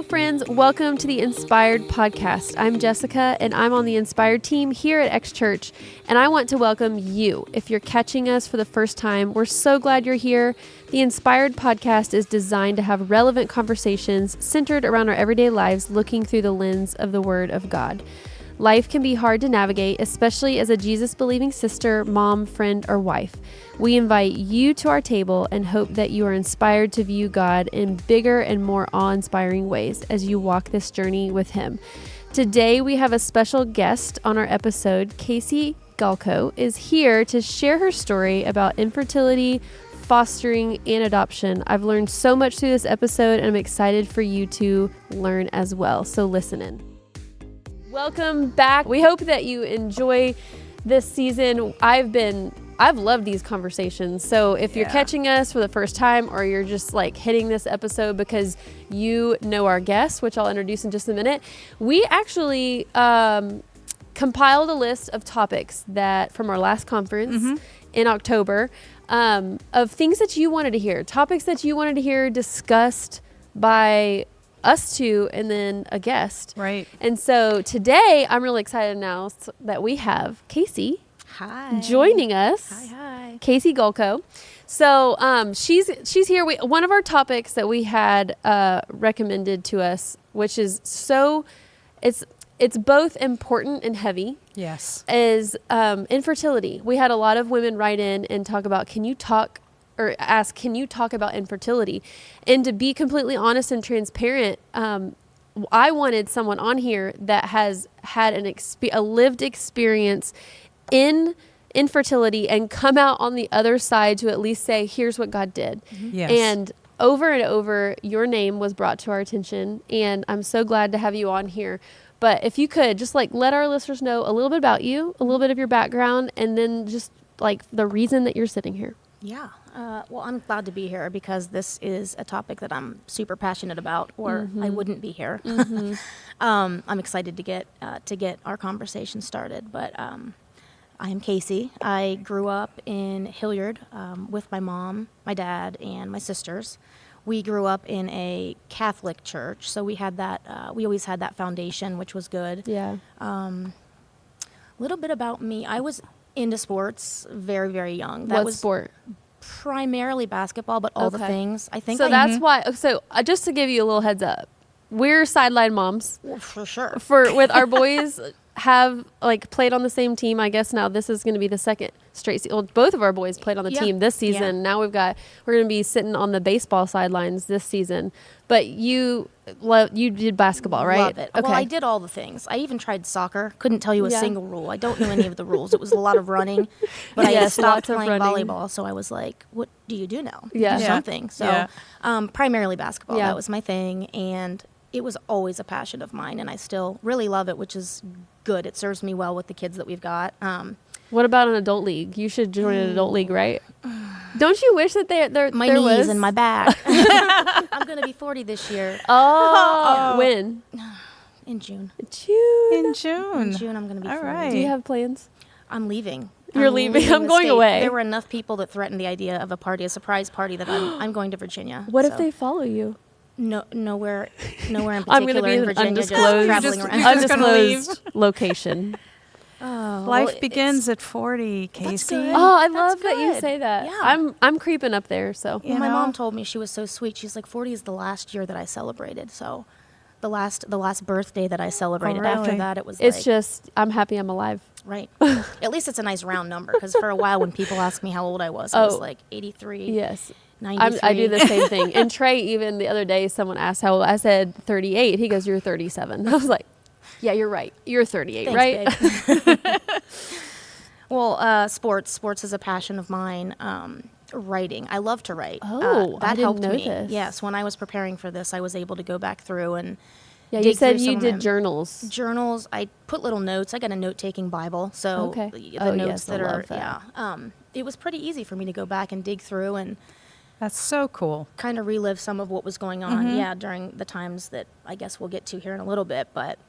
friends. Welcome to the Inspired Podcast. I'm Jessica, and I'm on the Inspired team here at X Church, and I want to welcome you. If you're catching us for the first time, we're so glad you're here. The Inspired Podcast is designed to have relevant conversations centered around our everyday lives, looking through the lens of the Word of God. Life can be hard to navigate, especially as a Jesus-believing sister, mom, friend, or wife. We invite you to our table and hope that you are inspired to view God in bigger and more awe-inspiring ways as you walk this journey with Him. Today, we have a special guest on our episode. Kasey Golko is here to share her story about infertility, fostering, and adoption. I've learned so much through this episode, and I'm excited for you to learn as well. So listen in. Welcome back. We hope that you enjoy this season. I've loved these conversations. So if you're catching us for the first time, or you're just like hitting this episode because you know our guests, which I'll introduce in just a minute, we actually compiled a list of topics that from our last conference in October, of things that you wanted to hear, topics that you wanted to hear discussed by us two and then a guest. Right. And so today I'm really excited to announce that we have Kasey joining us. Hi. Kasey Golko. So she's here. One of our topics that we had recommended to us, which is it's both important and heavy. Yes. Is infertility. We had a lot of women write in and talk about, can you talk about infertility? And to be completely honest and transparent, I wanted someone on here that has had a lived experience in infertility and come out on the other side to at least say, here's what God did. Yes. And over, your name was brought to our attention, and I'm so glad to have you on here. But if you could just let our listeners know a little bit about you, a little bit of your background, and then just the reason that you're sitting here. Yeah. Well, I'm glad to be here because this is a topic that I'm super passionate about, or I wouldn't be here. I'm excited to get our conversation started. But I am Kasey. I grew up in Hilliard with my mom, my dad, and my sisters. We grew up in a Catholic church, so we had that. We always had that foundation, which was good. Yeah. A little bit about me. I was into sports very, very young. What sport? Primarily basketball, but all the things. I think so. That's why. So just to give you a little heads up, we're sideline moms. Well, for sure. With our boys have played on the same team. I guess now this is going to be the second straight season. Well, both of our boys played on the team this season. Yeah. Now we're going to be sitting on the baseball sidelines this season. But you did basketball, right? Love it. Okay. Well, I did all the things. I even tried soccer. Couldn't tell you a single rule. I don't know any of the rules. It was a lot of running. But I stopped playing volleyball, so I was like, what do you do now? Yeah. Do something. So primarily basketball. Yeah. That was my thing. And it was always a passion of mine, and I still really love it, which is good. It serves me well with the kids that we've got. What about an adult league? You should join an adult league, right? Don't you wish that my knees and my back? I'm going to be 40 this year. Oh. When? In June. In June. In June, I'm going to be 40. All right. Do you have plans? I'm leaving. You're leaving. I'm the going state. away. There were enough people that threatened the idea of a surprise party, that I'm going to Virginia. What if they follow you? Nowhere in particular. I'm going to be in an Virginia, undisclosed, undisclosed location. Oh, Life begins at 40, Kasey. good. Oh, I That's love that you good. say that. Yeah. I'm creeping up there. So Well, my mom told me, she was so sweet. She's like, 40 is the last year that I celebrated. So the last birthday that I celebrated. really? After that, it was it's just, I'm happy I'm alive. right. At least it's a nice round number, because for a while when people asked me how old I was like 83. Yes. 93. I do the same thing. And Trey, even the other day, someone asked how old. I said 38. He goes, you're 37. I was like, yeah, you're right. You're 38, Thanks, right? babe. Well, sports is a passion of mine. Writing. I love to write. Oh, that I didn't helped know me. this. Yes, when I was preparing for this, I was able to go back through and Yeah, you dig said through you some of did my journals. journals. I put little notes. I got a note-taking Bible, so Okay. the Oh, notes yes, that I are love that. it was pretty easy for me to go back and dig through and That's so cool. kind of relive some of what was going on. During the times that I guess we'll get to here in a little bit. But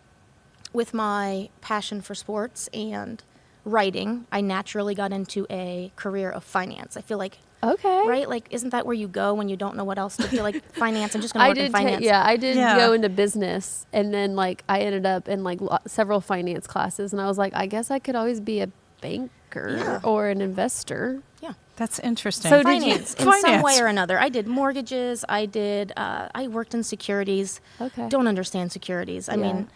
with my passion for sports and writing, I naturally got into a career of finance. I feel like Okay. Right? Like, isn't that where you go when you don't know what else to do? Like, finance, I'm just going to work in finance. I did Yeah. go into business, and then like I ended up in like several finance classes, and I was like, I guess I could always be a banker or an investor. Yeah. That's interesting. So did you- Finance, in some way or another. I did mortgages. I worked in securities. Okay. Don't understand securities. I Yeah. mean,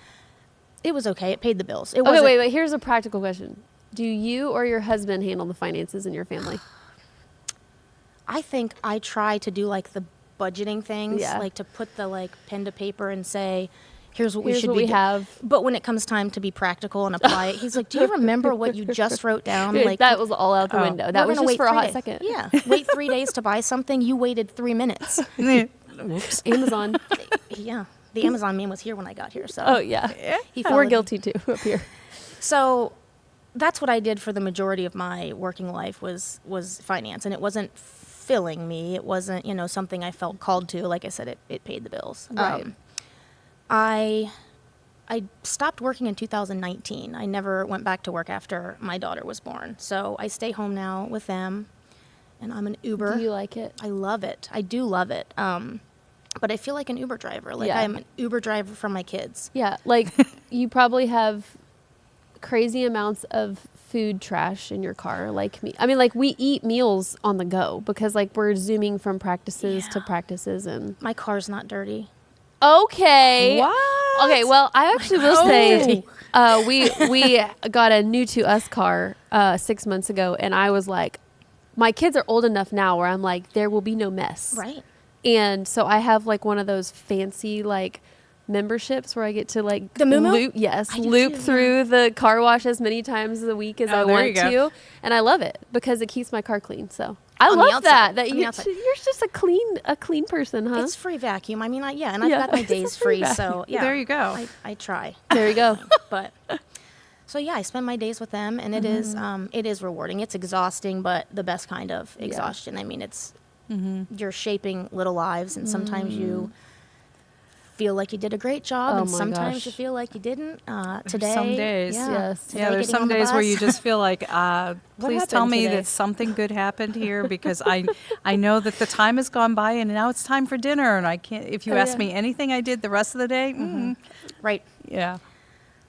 it was okay. It paid the bills. It Okay, wasn't. wait. Here's a practical question: do you or your husband handle the finances in your family? I think I try to do like the budgeting things, Yeah. like to put the like pen to paper and say, here's what we Here's should what be we have. But when it comes time to be practical and apply it, he's like, do you remember what you just wrote down? Dude, Like, that was all out the window. That we're was gonna just wait for a 3 hot days. second. Yeah. Wait 3 days to buy something. You waited 3 minutes. Whoops. Amazon. Yeah. The Amazon man was here when I got here. So Oh yeah. he We're followed me. guilty too up here. So that's what I did for the majority of my working life was finance. And it wasn't filling me. It wasn't, something I felt called to. Like I said, it paid the bills. Right. I stopped working in 2019. I never went back to work after my daughter was born. So I stay home now with them, and I'm an Uber. Do you like it? I love it. I do love it. But I feel like an Uber driver. Like Yeah. I'm an Uber driver for my kids. Yeah, like you probably have crazy amounts of food trash in your car, like me. I mean, like we eat meals on the go because like we're zooming from practices to Yeah. practices and. My car's not dirty. Okay. What? Okay, well, I actually will say we got a new to us car 6 months ago, and I was like, my kids are old enough now where I'm like, there will be no mess. Right. And so I have like one of those fancy like memberships where I get to like The Moo Moo? loop I do loop too, through the car wash as many times a week as Oh, I there want you go. to, and I love it because it keeps my car clean. So I On the love that outside, on the you're outside. just a clean person, huh? It's free vacuum. I mean, and I've Yeah. got my It's a days free free. So yeah. There you go. I try. There you go. But so yeah, I spend my days with them, and it is rewarding. It's exhausting, but the best kind of exhaustion. I mean, it's you're shaping little lives, and sometimes you feel like you did a great job, Oh and my sometimes gosh. you feel like you didn't. Today, some days. Yes. today Yeah, there's getting on some the days where bus. you just feel like, please tell happened me today? that something good happened here because I know that the time has gone by and now it's time for dinner and I can't. If you Oh, ask yeah. me anything I did the rest of the day, right. yeah.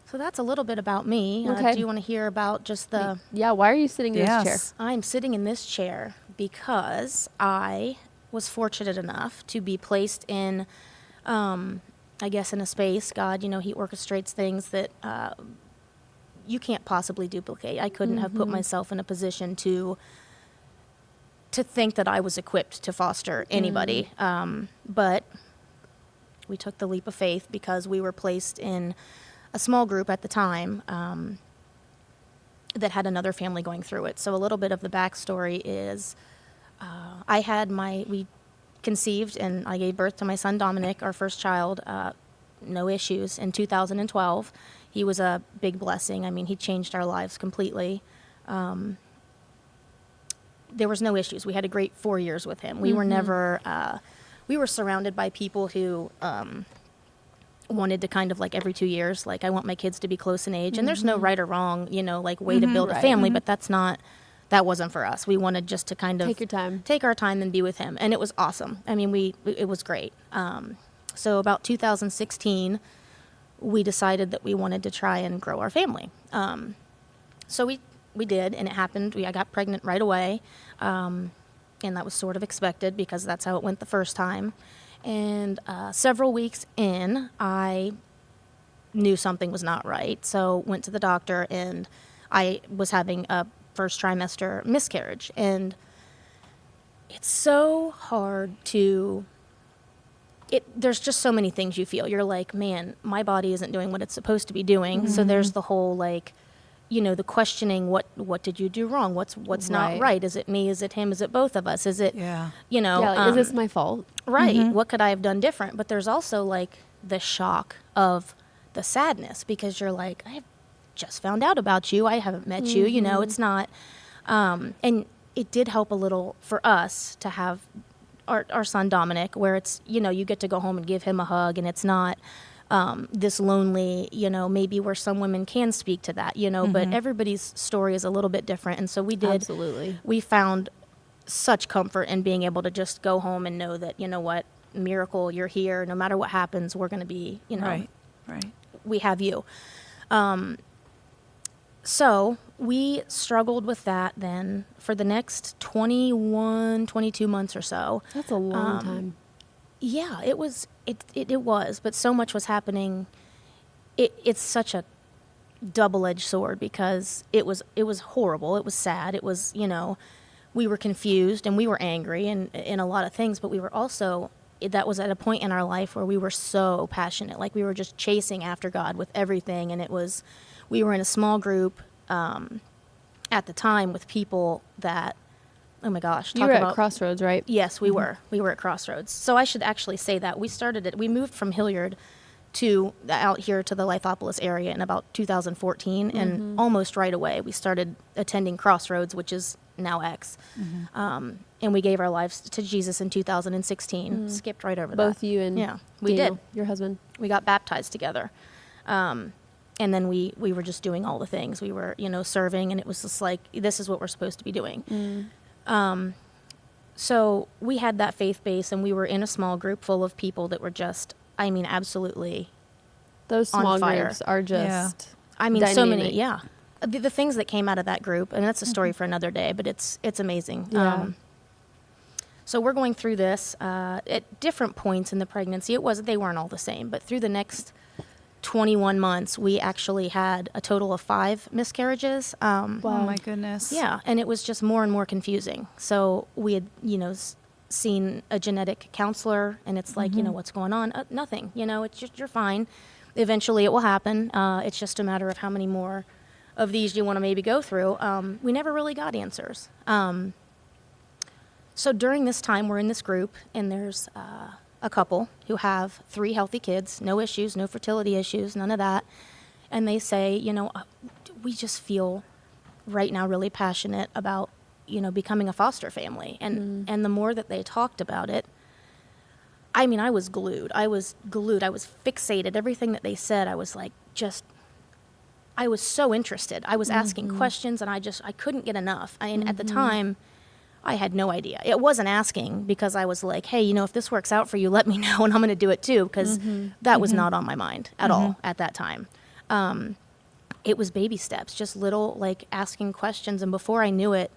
So that's a little bit about me. Okay. Do you want to hear about just the? Yeah, why are you sitting in this chair? Yes. I'm sitting in this chair because I was fortunate enough to be placed in, I guess, in a space. God, He orchestrates things that you can't possibly duplicate. I couldn't have put myself in a position to think that I was equipped to foster anybody. But we took the leap of faith because we were placed in a small group at the time that had another family going through it. So a little bit of the backstory is we conceived and I gave birth to my son Dominic, our first child, no issues, in 2012. He was a big blessing. I mean, he changed our lives completely. There was no issues. We had a great 4 years with him. We were never, we were surrounded by people who wanted to kind of like every 2 years, like I want my kids to be close in age. And there's no right or wrong, like way to build a Right. family, but that wasn't for us. We wanted just to kind of Take your time. take our time and be with him. And it was awesome. I mean, it was great. So about 2016, we decided that we wanted to try and grow our family. So we did, and it happened. I got pregnant right away, and that was sort of expected because that's how it went the first time. And several weeks in, I knew something was not right, so went to the doctor, and I was having a first trimester miscarriage. And it's so hard to... there's just so many things you feel. You're like, man, my body isn't doing what it's supposed to be doing. So there's the whole like, the questioning, what did you do wrong? What's not Right. right? Is it me? Is it him? Is it both of us? Is it, Yeah. Yeah, like, is this my fault? right? What could I have done different? But there's also like the shock of the sadness because you're like, I have just found out about you. I haven't met you. It's not, and it did help a little for us to have our son Dominic, where it's, you get to go home and give him a hug, and it's not this lonely, maybe where some women can speak to that, but everybody's story is a little bit different. And so we did, Absolutely. we found such comfort in being able to just go home and know that, you know what, miracle, you're here. No matter what happens, we're going to be, you know, Right. we have you. So we struggled with that then for the next 22 months or so. That's a long time. Yeah, it was, but so much was happening. It's such a double-edged sword because it was horrible. It was sad. It was, you know, we were confused and we were angry and in a lot of things, but we were also, that was at a point in our life where we were so passionate. Like we were just chasing after God with everything. And we were in a small group at the time with people that, oh my gosh. You were at Crossroads, right? Yes, we were. We were at Crossroads. So I should actually say that. We moved from Hilliard to out here to the Lithopolis area in about 2014. And almost right away, we started attending Crossroads, which is now X. And we gave our lives to Jesus in 2016. Skipped right over that. Both you and we Daniel, did. your husband. We got baptized together. And then we were just doing all the things. We were, you know, serving, and it was just like, this is what we're supposed to be doing. So we had that faith base, and we were in a small group full of people that were just, I mean, absolutely Those small on fire. groups are just I mean, so many, dynamic. yeah. The things that came out of that group, and that's a story for another day, but it's amazing. Yeah. So we're going through this at different points in the pregnancy. They weren't all the same, but through the next 21 months, we actually had a total of 5 miscarriages. Oh my goodness. Yeah, and it was just more and more confusing. So we had, you know, seen a genetic counselor, and it's like, you know, what's going on? Nothing. You know, it's just, you're fine. Eventually, it will happen. It's just a matter of how many more of these you want to maybe go through. We never really got answers. So during this time, we're in this group, and there's a couple who have 3 healthy kids, no issues, no fertility issues, none of that. And they say, you know, we just feel right now really passionate about, you know, becoming a foster family. And the more that they talked about it, I mean, I was glued. I was fixated. Everything that they said, I was like, I was so interested. I was asking questions, and I couldn't get enough. And at the time, I had no idea. It wasn't asking because I was like, hey, you know, if this works out for you, let me know, and I'm going to do it too, because that was not on my mind at all at that time. It was baby steps, just little, like, asking questions. And before I knew it,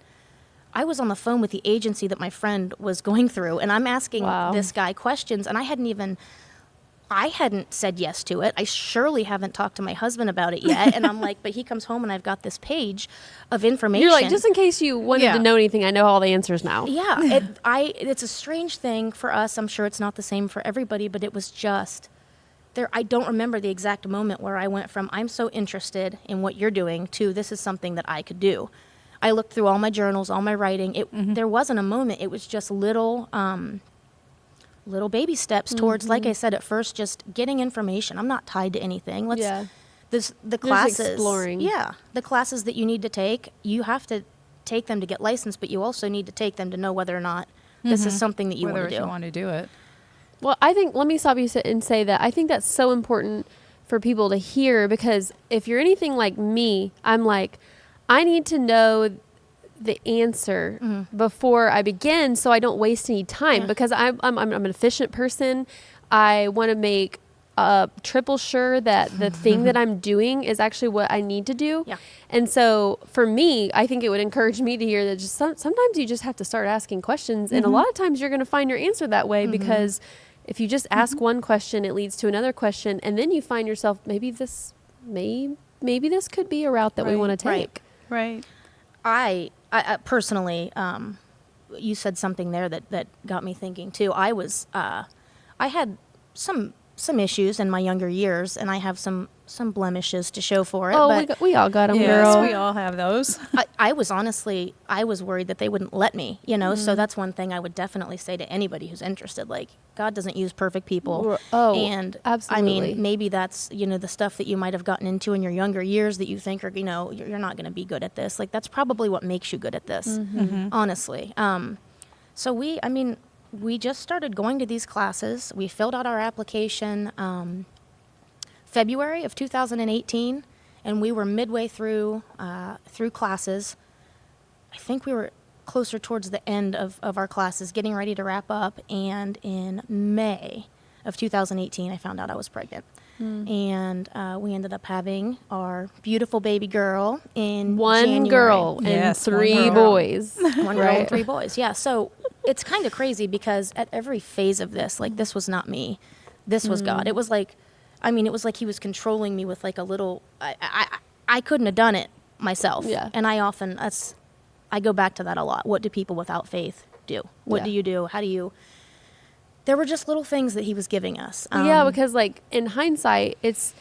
I was on the phone with the agency that my friend was going through, and I'm asking this guy questions, and I hadn't said yes to it. I surely haven't talked to my husband about it yet. And I'm like, but he comes home and I've got this page of information. You're like, just in case you wanted to know anything, I know all the answers now. Yeah. It's a strange thing for us. I'm sure it's not the same for everybody, but it was just there. I don't remember the exact moment where I went from, I'm so interested in what you're doing, to this is something that I could do. I looked through all my journals, all my writing. There wasn't a moment. It was just little baby steps towards, like I said at first, just getting information. I'm not tied to anything. The classes, exploring. Yeah, the classes that you need to take, you have to take them to get licensed, but you also need to take them to know whether or not this is something that you want to do. Whether you want to do it. Well, let me stop you and say that I think that's so important for people to hear, because if you're anything like me, I'm like, I need to know the answer before I begin, so I don't waste any time, because I'm an efficient person. I want to make triple sure that the thing that I'm doing is actually what I need to do. Yeah. And so for me, I think it would encourage me to hear that just sometimes you just have to start asking questions, and a lot of times you're going to find your answer that way, because if you just ask one question, it leads to another question, and then you find yourself, maybe this could be a route that we want to take. Right. I personally, you said something there that got me thinking too. I had some issues in my younger years, and I have some blemishes to show for it. Oh, but we all got them, Yes, girl. we all have those. I was worried that they wouldn't let me, you know, so that's one thing I would definitely say to anybody who's interested. Like, God doesn't use perfect people. Oh, and absolutely. I mean, maybe that's, you know, the stuff that you might have gotten into in your younger years that you think are, you know, you're not going to be good at this. Like, that's probably what makes you good at this, honestly. So we just started going to these classes. We filled out our application February of 2018, and we were midway through classes. I think we were closer towards the end of our classes, getting ready to wrap up. And in May of 2018, I found out I was pregnant. And we ended up having our beautiful baby girl in One January. girl and Yes, one 3 girl. boys. One girl and 3 boys. Yeah. So it's kind of crazy because at every phase of this, like, this was not me. This was God. It was like, I mean, it was like he was controlling me with like a little, I couldn't have done it myself. Yeah. And I go back to that a lot. What do people without faith do? What do you do? How do you, there were just little things that he was giving us. Yeah, because like in hindsight, it's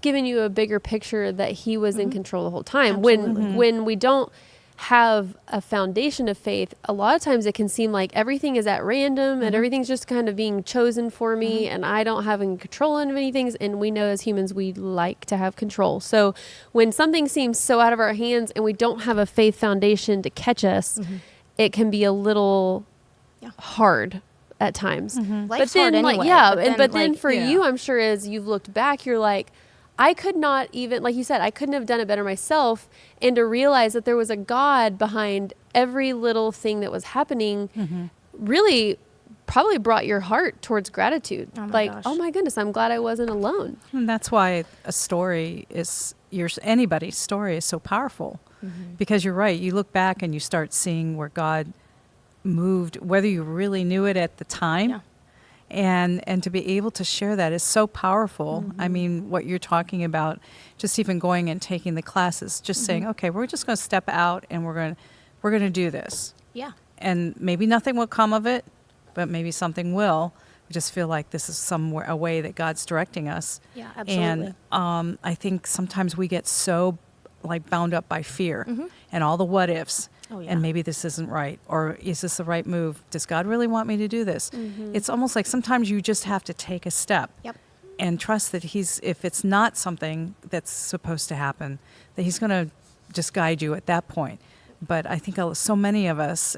giving you a bigger picture that he was in control the whole time. Absolutely. When we don't have a foundation of faith, a lot of times it can seem like everything is at random and everything's just kind of being chosen for me and I don't have any control of any things. And we know as humans, we like to have control. So when something seems so out of our hands and we don't have a faith foundation to catch us, it can be a little hard at times. Life's hard anyway, but then like, for you, I'm sure as you've looked back, you're like, I could not even, like you said, I couldn't have done it better myself. And to realize that there was a God behind every little thing that was happening really probably brought your heart towards gratitude. Oh my like, gosh. oh my goodness, I'm glad I wasn't alone. And that's why a story is, anybody's story is so powerful. Because you're right, you look back and you start seeing where God moved, whether you really knew it at the time. And to be able to share that is so powerful. I mean, what you're talking about, just even going and taking the classes, just saying, okay, we're just going to step out and we're going to do this. Yeah. And maybe nothing will come of it, but maybe something will. We just feel like this is somewhere, a way that God's directing us. Yeah, absolutely. And I think sometimes we get so like bound up by fear and all the what ifs. Oh, yeah. And maybe this isn't right, or is this the right move? Does God really want me to do this? It's almost like sometimes you just have to take a step and trust that if it's not something that's supposed to happen, that he's going to just guide you at that point. But I think so many of us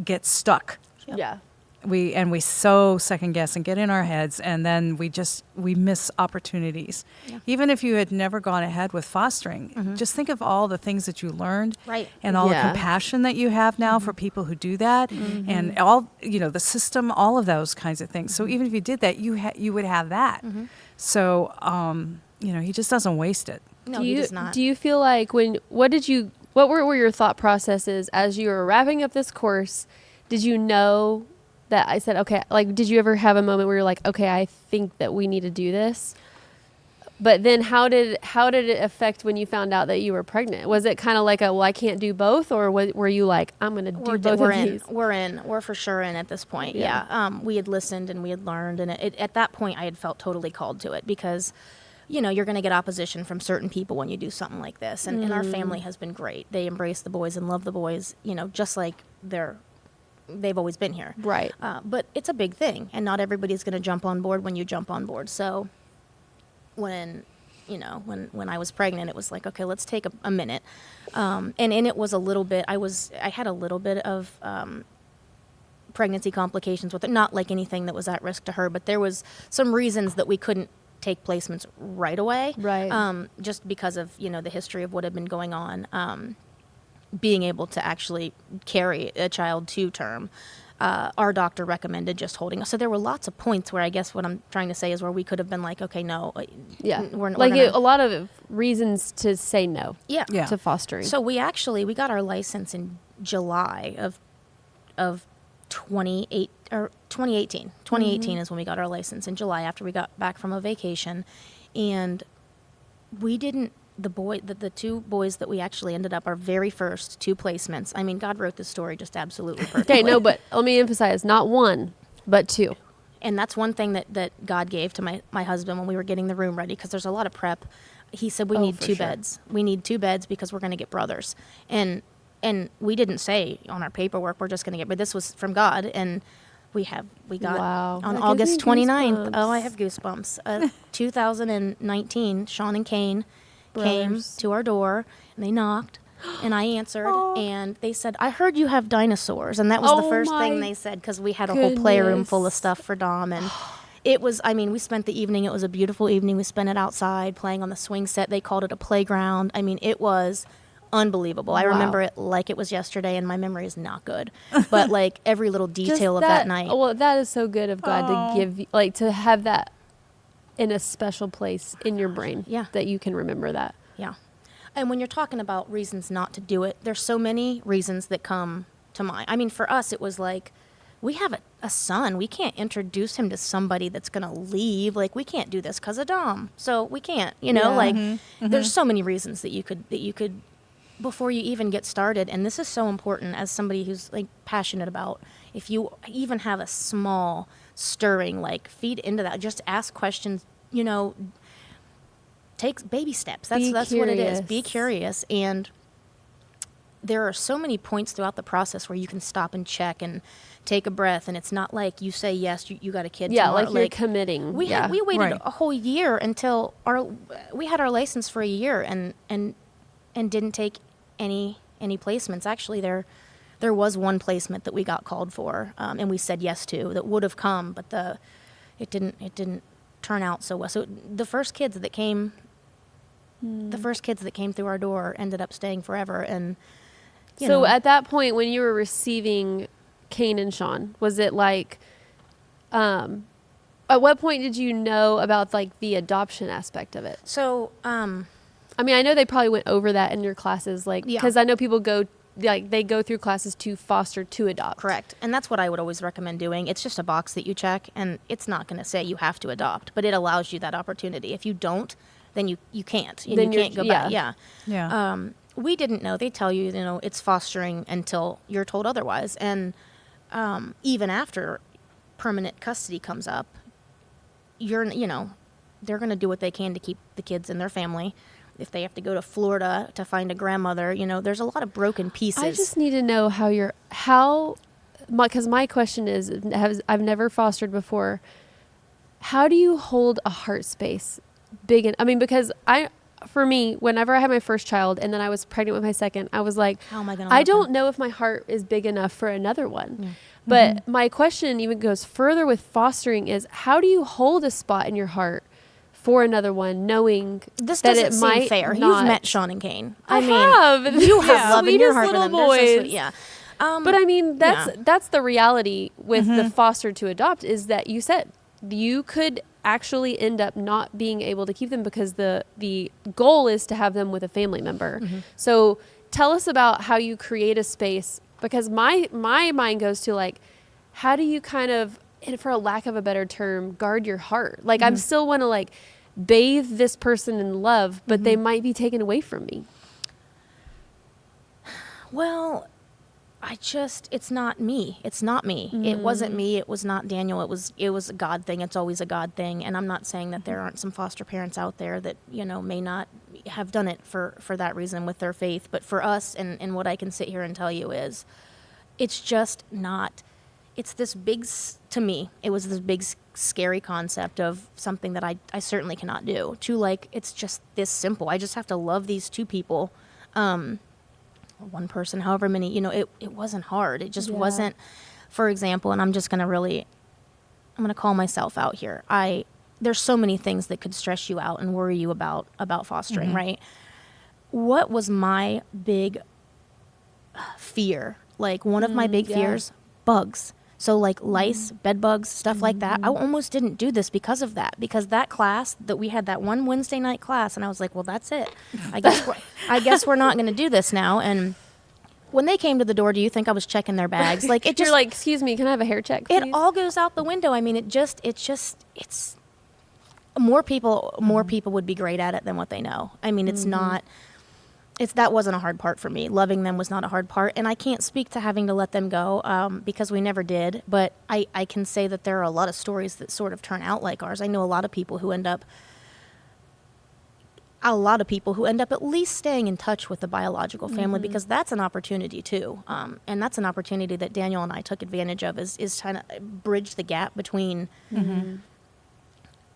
get stuck. Yeah. We so second guess and get in our heads, and then we miss opportunities. Yeah. Even if you had never gone ahead with fostering, just think of all the things that you learned, Right. and all Yeah. the compassion that you have now for people who do that, and all the system, all of those kinds of things. So even if you did that, you would have that. So he just doesn't waste it. No, he does not. Do you feel like what were your thought processes as you were wrapping up this course? Did you know that I said, okay, like, did you ever have a moment where you're like, okay, I think that we need to do this? But then how did it affect when you found out that you were pregnant? Was it kind of like well, I can't do both? Or were you like, I'm going to do both of these? We're for sure in at this point. Yeah. We had listened and we had learned. And at that point, I had felt totally called to it because, you're going to get opposition from certain people when you do something like this. And our family has been great. They embrace the boys and love the boys, just like they've always been here. Right. But it's a big thing, and not everybody's going to jump on board when you jump on board. So when I was pregnant, it was like, okay, let's take a minute. And it was a little bit, I had a little bit of pregnancy complications with it, not like anything that was at risk to her, but there was some reasons that we couldn't take placements right away. Right. Just because of, the history of what had been going on. Being able to actually carry a child to term, our doctor recommended just holding us. So there were lots of points where I guess what I'm trying to say is where we could have been like, okay, no. We're like gonna, a lot of reasons to say no yeah. to fostering. So we got our license in July of 2018. 2018 is when we got our license in July after we got back from a vacation. And we didn't, the 2 boys that we actually ended up our very first 2 placements. I mean, God wrote this story just absolutely perfectly. Okay, no, but let me emphasize, not 1, but 2. And that's one thing that God gave to my husband when we were getting the room ready, because there's a lot of prep. He said, we need 2 beds. We need 2 beds because we're going to get brothers. And we didn't say on our paperwork, we're just going to get, but this was from God. And we got Wow. on That August gives me 29th. goosebumps. Oh, I have goosebumps. 2019, Sean and Kane came Brothers. to our door, and they knocked, and I answered, and they said, I heard you have dinosaurs. And that was the Oh first thing my they said, because we had a whole playroom full of goodness. stuff for Dom. And it was, we spent the evening, it was a beautiful evening. We spent it outside playing on the swing set. They called it a playground. It was unbelievable. I Wow. remember it like it was yesterday, and my memory is not good. But like every little detail of that night. Well, that is so good of God to give you, like, to have that in a special place in your brain. Yeah. That you can remember that. Yeah. And when you're talking about reasons not to do it, there's so many reasons that come to mind. I mean, for us, it was like, we have a son. We can't introduce him to somebody that's going to leave. Like, we can't do this because of Dom. So we can't, you know, like, there's so many reasons that you could, before you even get started. And this is so important as somebody who's like passionate about, if you even have a small stirring, like, feed into that, just ask questions, you know, take baby steps. That's what it is. Be curious. And there are so many points throughout the process where you can stop and check and take a breath. And it's not like you say, yes, you got a kid tomorrow. Like you're committing. We waited a whole year until we had our license for a year and didn't take any placements. Actually, there was one placement that we got called for, and we said yes to, that would have come, but it didn't turn out so well. So the first kids that came through our door ended up staying forever. And so at that point, when you were receiving Kane and Sean, was it like, at what point did you know about like the adoption aspect of it? So, I mean, I know they probably went over that in your classes, like, because I know people they go through classes to foster to adopt. Correct. And that's what I would always recommend doing. It's just a box that you check, and it's not going to say you have to adopt, but it allows you that opportunity. If you don't, then you can't. Then you can't go back. Yeah. We didn't know. They tell you, it's fostering until you're told otherwise. And even after permanent custody comes up, they're going to do what they can to keep the kids in their family. If they have to go to Florida to find a grandmother, there's a lot of broken pieces. I just need to know because my question is, I've never fostered before. How do you hold a heart space big? Because for me, whenever I had my first child and then I was pregnant with my second, I was like, how am I going to? I don't know if my heart is big enough for another one. Yeah. But my question even goes further with fostering is, how do you hold a spot in your heart for another one, knowing this that doesn't it might seem fair? not. You've met Sean and Kane. I mean, you have love in your heart for them. Boys. They're so sweet. Yeah. But I mean, that's the reality with the foster to adopt, is that you said you could actually end up not being able to keep them because the goal is to have them with a family member. So tell us about how you create a space, because my mind goes to like, how do you kind of, and for a lack of a better term, guard your heart? Like, I'm still want to like bathe this person in love, but they might be taken away from me. Well, it's not me. It's not me. It wasn't me. It was not Daniel. It was a God thing. It's always a God thing. And I'm not saying that there aren't some foster parents out there that, may not have done it for that reason with their faith. But for us, and what I can sit here and tell you is, it's just not, it's this big, to me, it was this big, scary concept of something that I certainly cannot do. To like, it's just this simple. I just have to love these two people. One person, however many, it wasn't hard. It just wasn't, for example, and I'm going to call myself out here. There's so many things that could stress you out and worry you about fostering, right? What was my big fear? Like one of my big fears, bugs. So like lice, bed bugs, stuff like that. I almost didn't do this because of that. Because that class that we had, that one Wednesday night class, and I was like, well, that's it. I guess we're not going to do this now. And when they came to the door, do you think I was checking their bags? Like it just, you're like, excuse me, can I have a hair check, please? It all goes out the window. I mean, it's more people would be great at it than what they know. I mean, that wasn't a hard part for me. Loving them was not a hard part. And I can't speak to having to let them go because we never did. But I can say that there are a lot of stories that sort of turn out like ours. I know a lot of people who end up at least staying in touch with the biological family, because that's an opportunity too. And that's an opportunity that Daniel and I took advantage of, is trying to bridge the gap between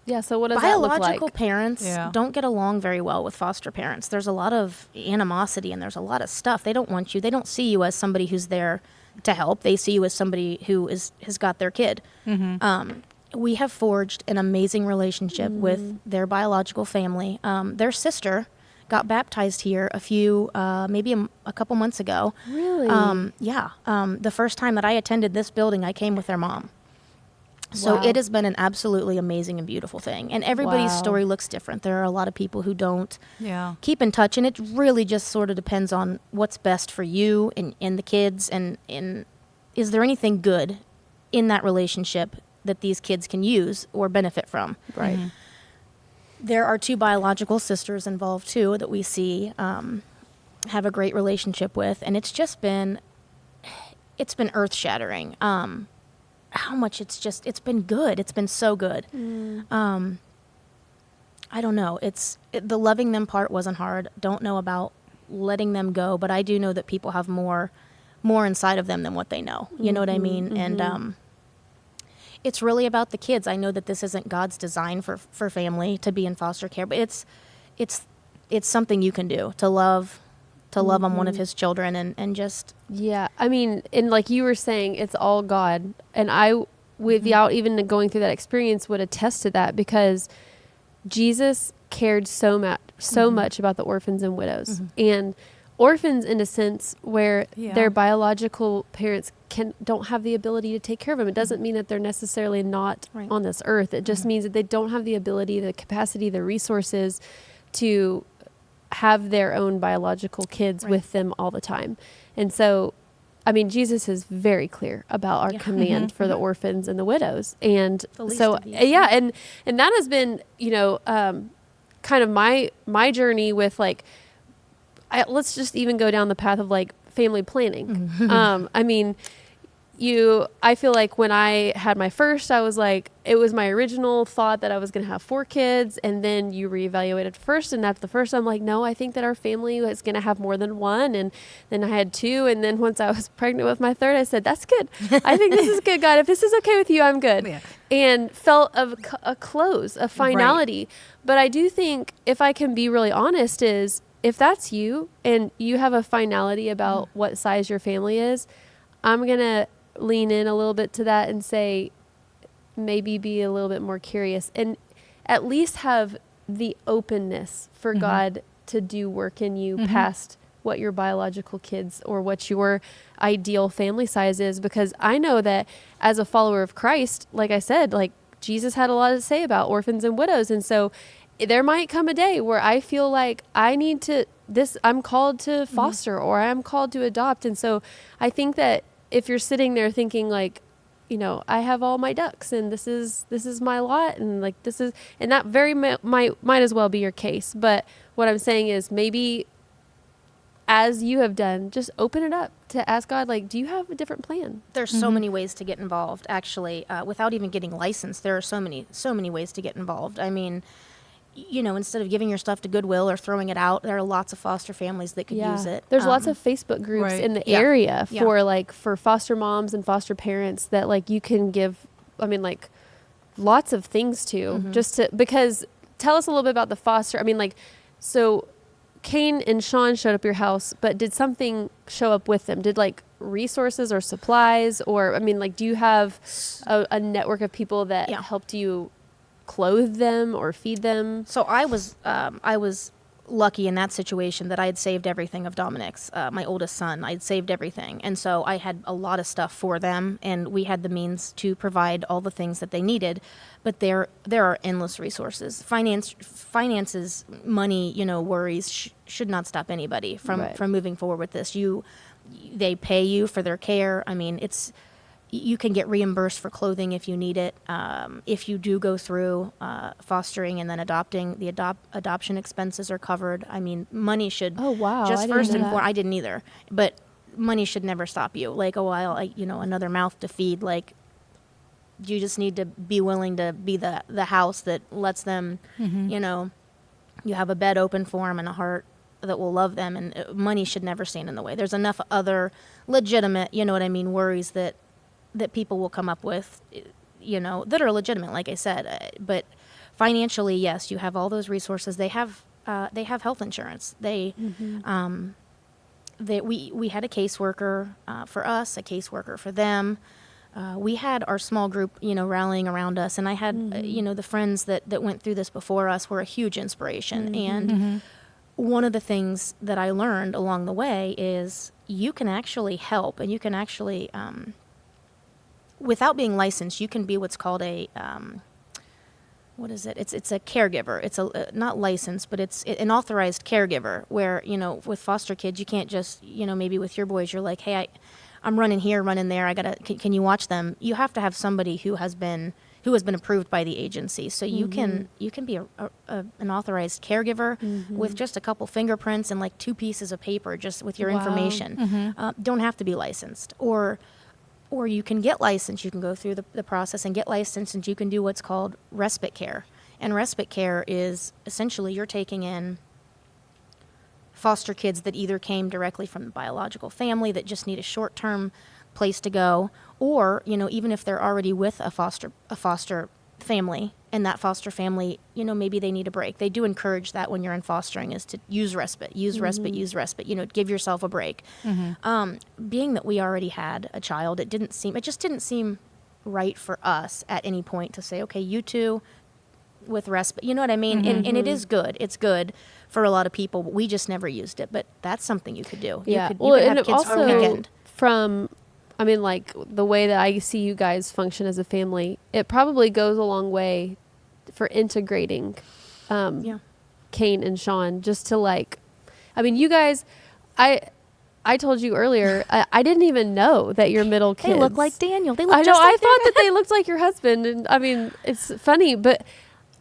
Yeah, so what does that look like? Biological parents don't get along very well with foster parents. There's a lot of animosity and there's a lot of stuff. They don't want you. They don't see you as somebody who's there to help. They see you as somebody who has got their kid. We have forged an amazing relationship with their biological family. Their sister got baptized here maybe a couple months ago. Really? The first time that I attended this building, I came with their mom. So Wow. it has been an absolutely amazing and beautiful thing. And everybody's Wow. story looks different. There are a lot of people who don't Yeah. keep in touch, and it really just sort of depends on what's best for you and the kids, and is there anything good in that relationship that these kids can use or benefit from. Right. There are 2 biological sisters involved too that we see have a great relationship with, and it's been earth-shattering. How much it's been good. It's been so good. I don't know. The loving them part wasn't hard. Don't know about letting them go, but I do know that people have more inside of them than what they know. You know what I mean? And it's really about the kids. I know that this isn't God's design for family to be in foster care, but it's something you can do to love on one of his children and just. Yeah. I mean, and like you were saying, it's all God. And I, without even going through that experience, would attest to that, because Jesus cared so much about the orphans and widows. And orphans, in a sense, where their biological parents don't have the ability to take care of them. It doesn't mean that they're necessarily not on this earth. It just means that they don't have the ability, the capacity, the resources to have their own biological kids with them all the time. And so, I mean, Jesus is very clear about our command for the orphans and the widows. And so, and that has been, kind of my journey with, like, let's just even go down the path of, like, family planning. I mean, I feel like when I had my first, I was like, it was my original thought that I was going to have 4 kids, and then you reevaluated first, and after the first, I'm like, no, I think that our family is going to have more than 1, and then I had 2, and then once I was pregnant with my 3rd, I said, that's good. I think this is good, God. If this is okay with you, I'm good. Yeah. And felt a close, a finality. But I do think, if I can be really honest, is if that's you, and you have a finality about what size your family is, I'm going to lean in a little bit to that and say, maybe be a little bit more curious and at least have the openness for God to do work in you past what your biological kids or what your ideal family size is. Because I know that as a follower of Christ, like I said, like, Jesus had a lot to say about orphans and widows. And so there might come a day where I feel like I'm called to foster or I'm called to adopt. And so I think that if you're sitting there thinking, like, I have all my ducks and this is my lot, and like and that very might as well be your case. But what I'm saying is, maybe as you have done, just open it up to ask God, like, do you have a different plan? There's so many ways to get involved, actually, without even getting licensed. There are so many ways to get involved. I mean, instead of giving your stuff to Goodwill or throwing it out, there are lots of foster families that could use it. There's lots of Facebook groups in the area for foster moms and foster parents that, like, you can give, like, lots of things to, because tell us a little bit about the foster. I mean, like, so Kane and Sean showed up your house, but did something show up with them? Did, like, resources or supplies, or, like, do you have a network of people that helped you clothe them or feed them? So I was lucky in that situation that I had saved everything of Dominic's, my oldest son. I'd saved everything, and so I had a lot of stuff for them, and we had the means to provide all the things that they needed. But there are endless resources. Finances, money, worries should not stop anybody from moving forward with this. They pay you for their care. I mean, you can get reimbursed for clothing if you need it. If you do go through fostering and then adopting, the adoption expenses are covered. I mean, money should. Oh wow! Just first and foremost, I didn't either. But money should never stop you. Like, another mouth to feed. Like, you just need to be willing to be the house that lets them. You have a bed open for them and a heart that will love them, and money should never stand in the way. There's enough other legitimate, worries that people will come up with, that are legitimate, like I said. But financially, yes, you have all those resources. They have health insurance. We had a caseworker for us, a caseworker for them. We had our small group, rallying around us, and I had, the friends that went through this before us were a huge inspiration. And one of the things that I learned along the way is you can actually help, and you can actually, without being licensed, you can be what's called a, what is it? It's a caregiver. It's not licensed, but it's an authorized caregiver where, with foster kids, you can't just, maybe with your boys, you're like, hey, I'm running here, running there. Can you watch them? You have to have somebody who has been approved by the agency. So you can be an authorized caregiver with just a couple fingerprints and like 2 pieces of paper, just with your information. Don't have to be licensed, or you can get licensed. You can go through the process and get licensed, and you can do what's called respite care. And respite care is essentially you're taking in foster kids that either came directly from the biological family that just need a short-term place to go, or even if they're already with a foster family, and that foster family, maybe they need a break. They do encourage that when you're in fostering, is to use respite, give yourself a break. Being that we already had a child, it just didn't seem right for us at any point to say, okay, you two with respite, you know what I mean? And it is good. It's good for a lot of people, but we just never used it. But that's something you could do. Yeah. You could have kids also for a weekend. Like the way that I see you guys function as a family, it probably goes a long way for integrating Kane and Sean, just to you guys, I told you earlier, I didn't even know that your middle kids. They look like Daniel. They look I just know. like I thought that they looked like your husband, and it's funny, but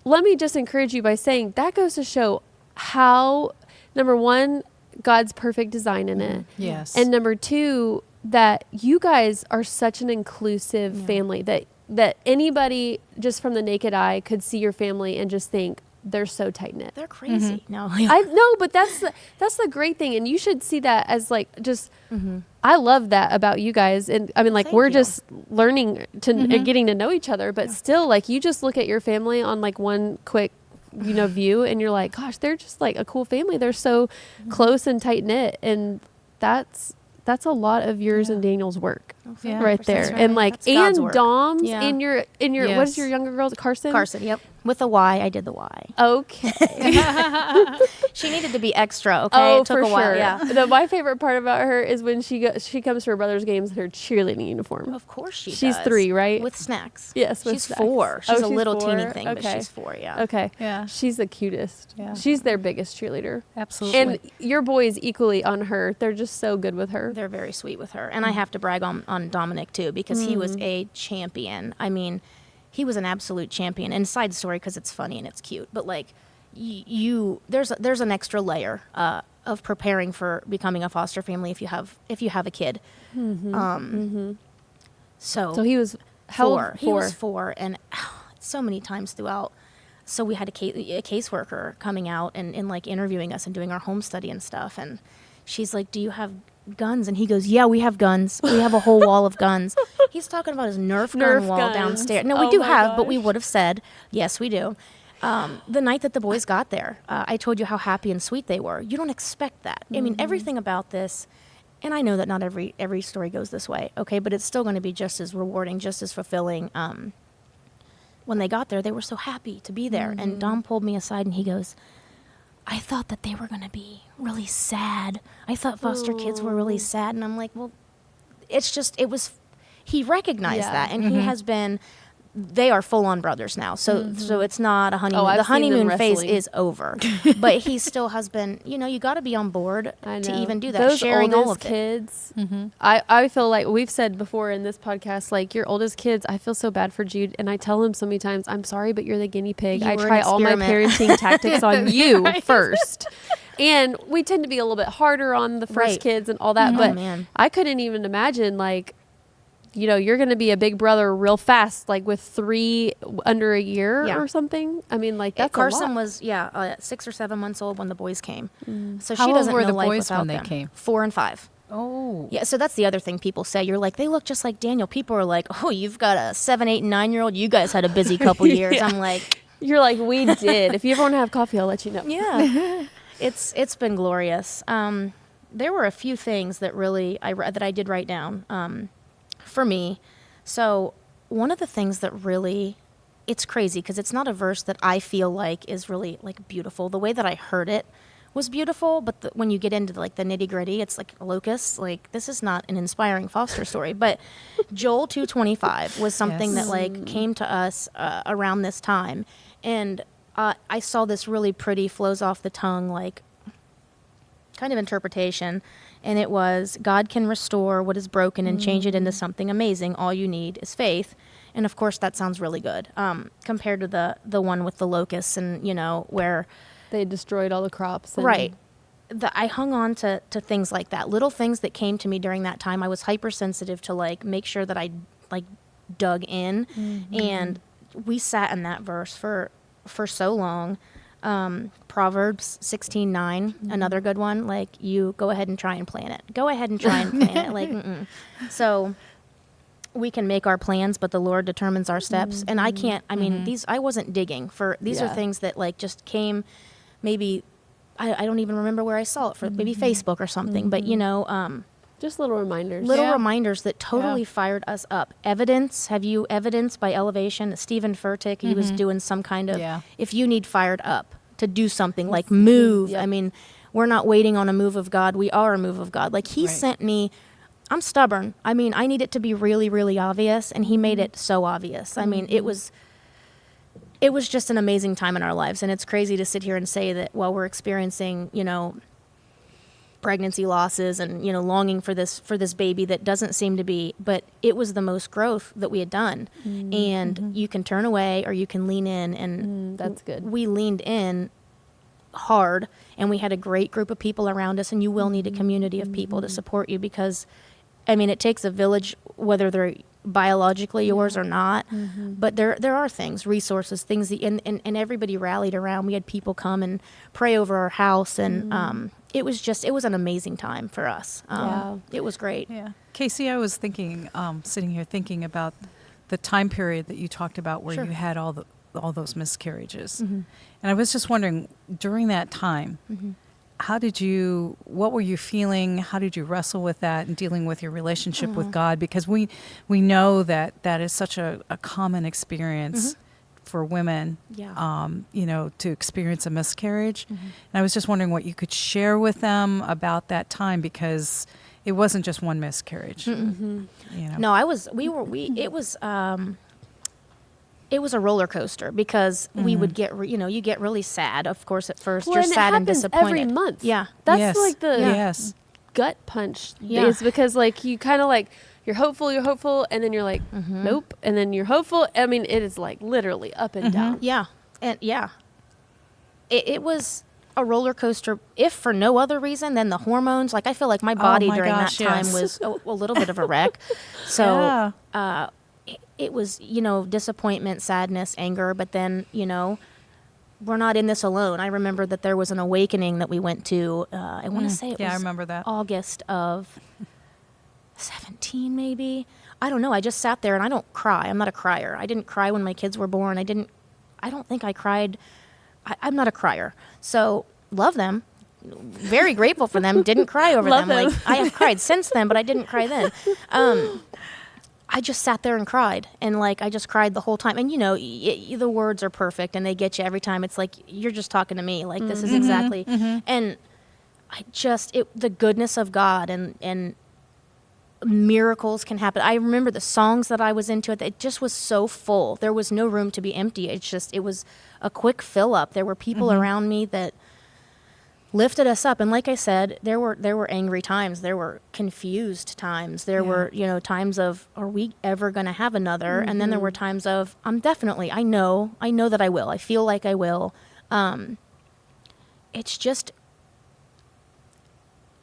let me just encourage you by saying that goes to show how, number one, God's perfect design in it. Yes. And number two, that you guys are such an inclusive family that anybody just from the naked eye could see your family and just think they're so tight knit. They're crazy. No, I know, but that's the great thing, and you should see that as I love that about you guys, and we're just learning to and getting to know each other, but still, you just look at your family on one quick view, and you're like, gosh, they're just a cool family. They're so close and tight knit, and that's a lot of yours and Daniel's work right there. Right. And and Dom's in your Yes. what is your younger girl? Carson, yep. With a Y, I did the Y. Okay. She needed to be extra, okay? Oh, it took for a while, sure. yeah. My favorite part about her is when she comes to her brother's games in her cheerleading uniform. Of course she She's does. 3, right? With snacks. Yes, with she's snacks. 4. She's a she's little 4? teeny thing, but Okay. she's 4, yeah. Okay. Yeah. She's the cutest. Yeah. She's their biggest cheerleader. Absolutely. And your boys equally on her. They're just so good with her. They're very sweet with her. And I have to brag on Dominic, too, because he was a champion. He was an absolute champion. And side story, because it's funny and it's cute, but there's an extra layer of preparing for becoming a foster family if you have a kid. So he was 4. He was 4, and so many times throughout. So we had a caseworker coming out and interviewing us and doing our home study and stuff. And she's like, "Do you have guns?" And he goes, "Yeah, we have guns. We have a whole wall of guns." He's talking about his Nerf gun wall guns. downstairs. No, we do have, but we would have said, yes, we do. The night that the boys got there, I told you how happy and sweet they were. You don't expect that. Everything about this, and I know that not every story goes this way, okay, but it's still going to be just as rewarding, just as fulfilling. When they got there, they were so happy to be there. And Dom pulled me aside and he goes, "I thought that they were going to be really sad. I thought foster kids were really sad." And I'm like, well, he recognized that. And he has been, they are full-on brothers now. So it's not a honeymoon. The honeymoon phase is over. But he still has been, you got to be on board to even do that. Those sharing all of kids, I feel like we've said before in this podcast, your oldest kids, I feel so bad for Jude. And I tell him so many times, I'm sorry, but you're the guinea pig. I try all my parenting tactics on you first. And we tend to be a little bit harder on the first kids and all that. But I couldn't even imagine, you're going to be a big brother real fast, with 3 under a year or something. That's Carson a lot. was 6 or 7 months old when the boys came. So How she old doesn't were know the life boys without when they them. came? 4 and 5. Oh. Yeah, so that's the other thing people say. You're like, they look just like Daniel. People are like, oh, you've got a 7, 8, and 9-year-old. You guys had a busy couple years. Yeah. I'm like, you're like, we did. If you ever want to have coffee, I'll let you know. Yeah, it's been glorious. There were a few things that really that I did write down for me. So one of the things that really, it's crazy because it's not a verse that I feel like is really beautiful. The way that I heard it was beautiful, but when you get into like the nitty gritty, it's like locusts. Like, this is not an inspiring foster story, but Joel 2:25 was something Yes. that like came to us around this time, and I saw this really pretty flows off the tongue like kind of interpretation, and it was, God can restore what is broken and change it into something amazing. All you need is faith. And of course, that sounds really good compared to the one with the locusts and, you know, where They destroyed all the crops. And right. I hung on to things like that, little things that came to me during that time. I was hypersensitive to like make sure that I like dug in, and we sat in that verse for so long. Proverbs 16:9, another good one. Like, you go ahead and try and plan it. Go ahead and try and plan it. Like, so we can make our plans, but the Lord determines our steps. And I can't. I mean, I wasn't digging for. These are things that like just came. Maybe I don't even remember where I saw it, for maybe Facebook or something. But you know, just little reminders. Reminders that totally fired us up. Evidence. Have you Evidence by Elevation? Stephen Furtick, he was doing some kind of, if you need fired up to do something, like move. Yep. I mean, we're not waiting on a move of God. We are a move of God. Like, he sent me, I'm stubborn. I mean, I need it to be really, really obvious, and he made it so obvious. I mean, it was just an amazing time in our lives, and it's crazy to sit here and say that while we're experiencing, you know, pregnancy losses and, you know, longing for this baby that doesn't seem to be, but it was the most growth that we had done. And you can turn away or you can lean in, and that's good. We leaned in hard, and we had a great group of people around us, and you will need a community of people to support you, because I mean, it takes a village, whether they're biologically yours or not, but there are things, resources, things that, and everybody rallied around. We had people come and pray over our house, and it was an amazing time for us. It was great. Yeah. Kasey, I was thinking, sitting here thinking about the time period that you talked about where you had all those miscarriages. And I was just wondering, during that time, what were you feeling? How did you wrestle with that and dealing with your relationship with God? Because we know that is such a common experience for women, you know, to experience a miscarriage. And I was just wondering what you could share with them about that time, because it wasn't just one miscarriage. You know? No, it was a roller coaster, because we would get, you get really sad, of course, at first. Well, you're and sad it and happens disappointed. every month. Yeah. That's like the gut punch. Yeah. Is because like you kind of like, you're hopeful, and then you're like, nope, and then you're hopeful. I mean, it is like literally up and down. Yeah. And it was a roller coaster, if for no other reason than the hormones. Like, I feel like my body during that time was a little bit of a wreck. So, it was, you know, disappointment, sadness, anger, but then, you know, we're not in this alone. I remember that there was an awakening that we went to, I want to say it was I remember that. August of 17, maybe. I don't know. I just sat there, and I don't cry. I'm not a crier. I didn't cry when my kids were born. I don't think I cried. I'm not a crier. So, love them. Very grateful for them. Didn't cry over them. Like, I have cried since then, but I didn't cry then. I just sat there and cried, and like, I just cried the whole time. And you know, the words are perfect, and they get you every time. It's like, you're just talking to me. Like, this is exactly. And the goodness of God and miracles can happen. I remember the songs that I was into. It just was so full. There was no room to be empty. It was a quick fill up. There were people around me that lifted us up. And like I said, there were angry times. There were confused times. There were, you know, times of, are we ever going to have another? And then there were times of, I know that I will. I feel like I will. It's just,